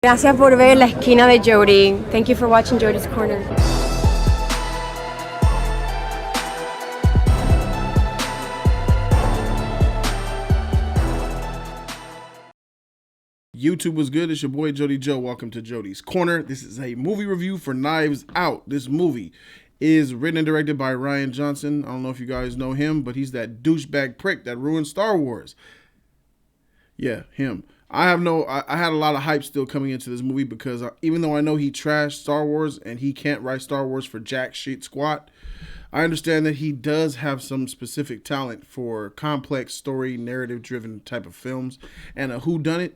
Gracias por ver la esquina de Jody. Thank you for watching Jody's Corner. YouTube was good. It's your boy Jody Joe. Welcome to Jody's Corner. This is a movie review for Knives Out. This movie is written and directed by Rian Johnson. I don't know if you guys know him, but he's that douchebag prick that ruined Star Wars. Yeah, him. I had a lot of hype still coming into this movie because even though I know he trashed Star Wars and he can't write Star Wars for jack shit squat, I understand that he does have some specific talent for complex story, narrative driven type of films, and a whodunit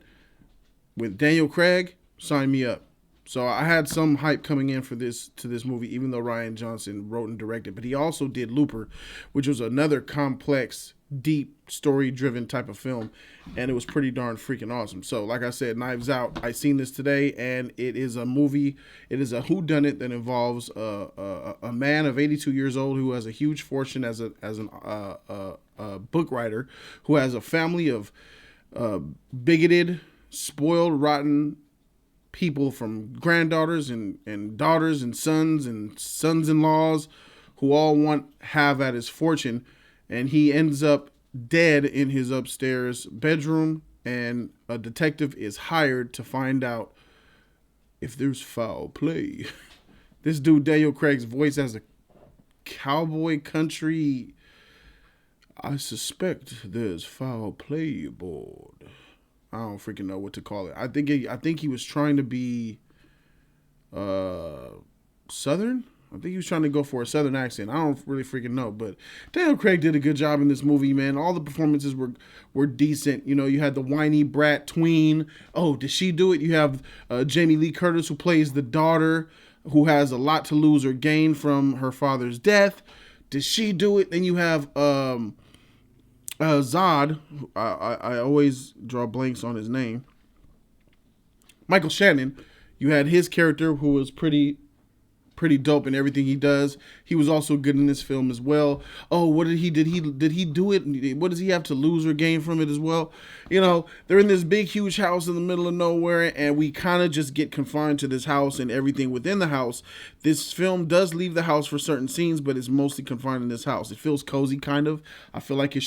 with Daniel Craig. Sign me up. So I had some hype coming in for this movie, even though Rian Johnson wrote and directed. But he also did Looper, which was another complex, deep, story-driven type of film, and it was pretty darn freaking awesome. So, like I said, Knives Out. I seen this today, and it is a movie. It is a whodunit that involves a man of 82 years old who has a huge fortune as a book writer, who has a family of bigoted, spoiled, rotten people, from granddaughters and daughters and sons-in-laws, who all want half at his fortune, and he ends up dead in his upstairs bedroom, and a detective is hired to find out if there's foul play. This dude, Daniel Craig's voice as a cowboy country, I suspect there's foul play aboard. I don't freaking know what to call it. I think he was trying to be Southern. I think he was trying to go for a Southern accent. I don't really freaking know, but Daniel Craig did a good job in this movie, man. All the performances were decent. You know, you had the whiny brat tween. Oh, did she do it? You have Jamie Lee Curtis, who plays the daughter, who has a lot to lose or gain from her father's death. Did she do it? Then you have Zod, I always draw blanks on his name. Michael Shannon, you had his character, who was pretty dope in everything he does. He was also good in this film as well. Oh, what did he do it? What does he have to lose or gain from it as well? You know, they're in this big, huge house in the middle of nowhere, and we kind of just get confined to this house and everything within the house. This film does leave the house for certain scenes, but it's mostly confined in this house. It feels cozy, kind of. I feel like it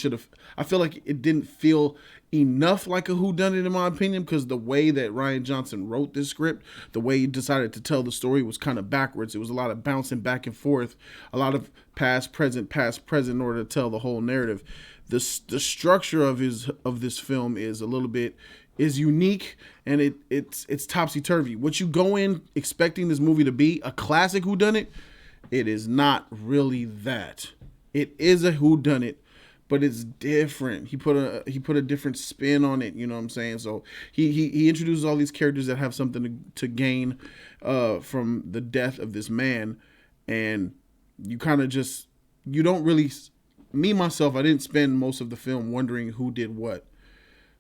didn't feel enough like a whodunit, in my opinion, because the way that Rian Johnson wrote this script, the way he decided to tell the story, was kind of backwards. It was a lot of bouncing back and forth, a lot of past, present in order to tell the whole narrative. The structure of this film is unique, and it's topsy-turvy. What you go in expecting this movie to be a classic whodunit, it is not really that. It is a whodunit, but it's different. He put a different spin on it, you know what I'm saying? So he introduces all these characters that have something to gain from the death of this man, and you kind of you don't really, me myself, I didn't spend most of the film wondering who did what,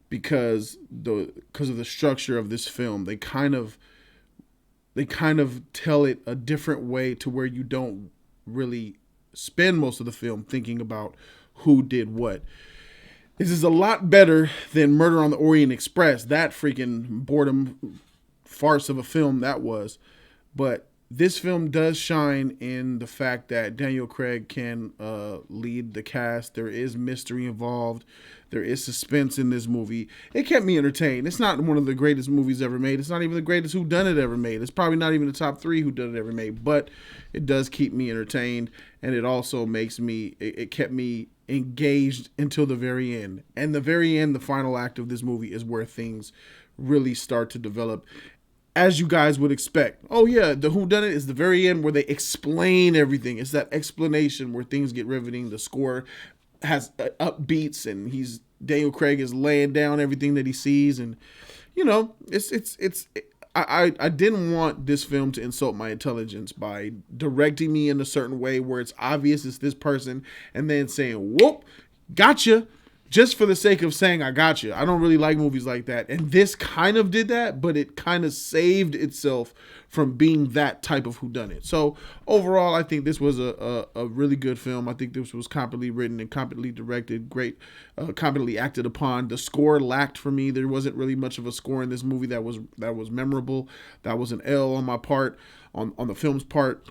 because of the structure of this film. They kind of tell it a different way, to where you don't really spend most of the film thinking about who did what. This is a lot better than Murder on the Orient Express, that freaking boredom farce of a film that was. But this film does shine in the fact that Daniel Craig can lead the cast. There is mystery involved. There is suspense in this movie. It kept me entertained. It's not one of the greatest movies ever made. It's not even the greatest whodunit ever made. It's probably not even the top 3 whodunit ever made. But it does keep me entertained, and it also it kept me engaged until the very end. And the very end, the final act of this movie, is where things really start to develop, as you guys would expect. Oh yeah, the whodunit is the very end, where they explain everything. It's that explanation where things get riveting. The score has upbeats, and Daniel Craig is laying down everything that he sees, and you know, I didn't want this film to insult my intelligence by directing me in a certain way where it's obvious it's this person, and then saying, whoop, gotcha. just for the sake of saying I got you. I don't really like movies like that. And this kind of did that, but it kind of saved itself from being that type of whodunit. So overall, I think this was a really good film. I think this was competently written and competently directed, great, competently acted upon. The score lacked for me. There wasn't really much of a score in this movie that was memorable. That was an L on my part, on the film's part.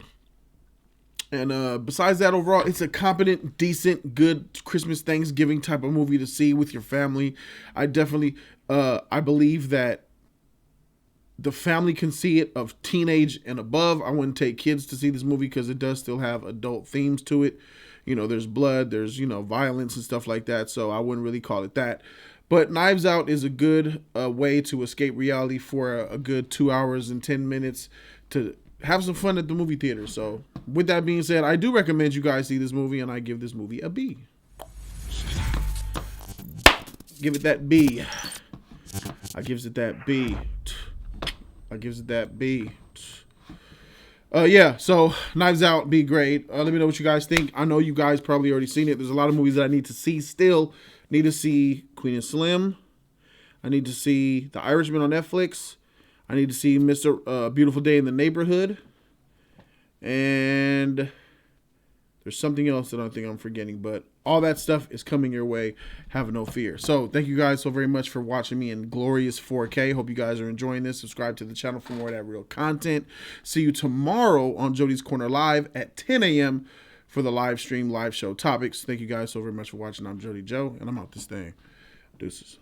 And besides that, overall, it's a competent, decent, good Christmas, Thanksgiving type of movie to see with your family. I definitely, I believe that the family can see it of teenage and above. I wouldn't take kids to see this movie because it does still have adult themes to it. You know, there's blood, there's, violence and stuff like that. So I wouldn't really call it that. But Knives Out is a good way to escape reality for a good 2 hours and 10 minutes to have some fun at the movie theater. So with that being said, I do recommend you guys see this movie, and I give this movie a B. Give it that B. I gives it that B. I gives it that B. Yeah, so Knives Out, be great. Let me know what you guys think. I know you guys probably already seen it. There's a lot of movies that I need to see still. Need to see Queen and Slim. I need to see The Irishman on Netflix. I need to see Mr. Beautiful Day in the Neighborhood. And there's something else that I think I'm forgetting. But all that stuff is coming your way. Have no fear. So thank you guys so very much for watching me in glorious 4K. Hope you guys are enjoying this. Subscribe to the channel for more of that real content. See you tomorrow on Jody's Corner Live at 10 a.m. for the live stream, live show topics. Thank you guys so very much for watching. I'm Jody Joe, and I'm out this thing. Deuces.